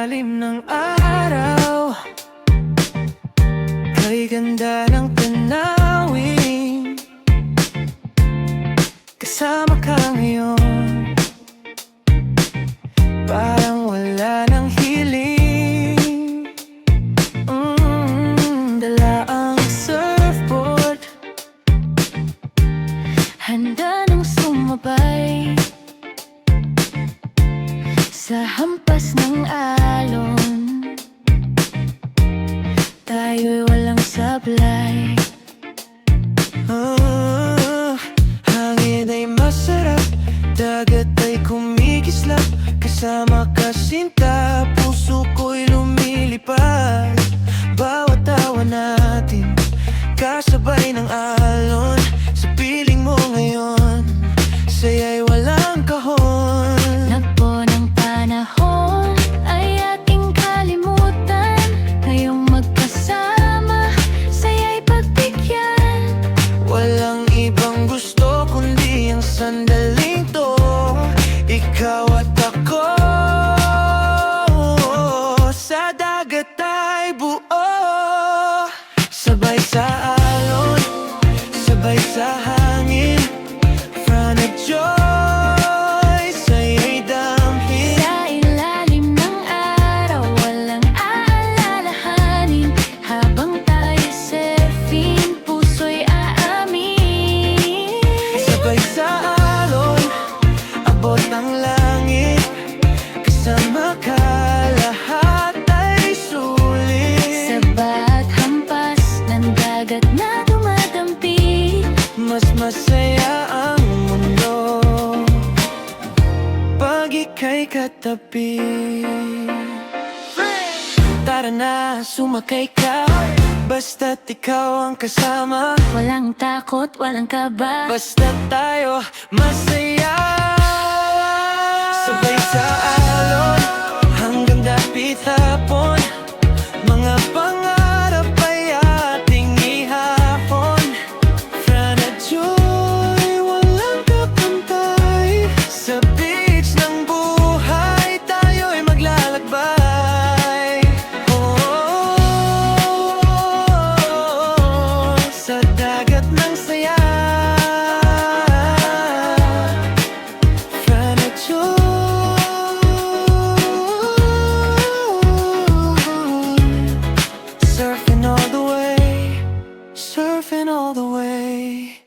ilalim ng araw, kay ganda ng tanawin, kasama ka ngayon. Parang wala ng hiling, dala ang surfboard, handa nang sumabay sa hampas ng alon. Tayo'y walang sablay. Hangin ay masarap, dagat ay kumikislap, kasama ka sinta, puso ko'y lumilipad. Bawat tawa natin, kasabay ng alon, sa piling mo ngayon, saya'y walang kahon. Nagpo ng panahon ay ating kalimutan, ngayong magkasama, saya'y pagbigyan. Walang ibang gusto kundi ang sandaling to, ikaw at ako. Sa dagat ay buo, sabay sa alon, sabay sa hangin, front of joy, saya'y damhin. Sa ilalim ng araw, walang aalalahanin, habang tayo surfing, puso'y aamin. Sabay sa alon, abot ang langit, kasama ka, lahat ay sulit. Sa bawat hampas ng dagat na dumadampi, mas masaya ang mundo pag ika'y katabi. Tara na, sumakay ka, basta't ikaw ang kasama. Walang takot, walang kaba, basta't tayo masaya. Sabay sa alon, hanggang dapit hapon, mga pangarap ay ating ihapon. Front of joy, walang kapantay, sa beach ng buhay, tayo'y maglalakbay. Sa dagat ng saya, front of joy, surfing all the way, surfing all the way.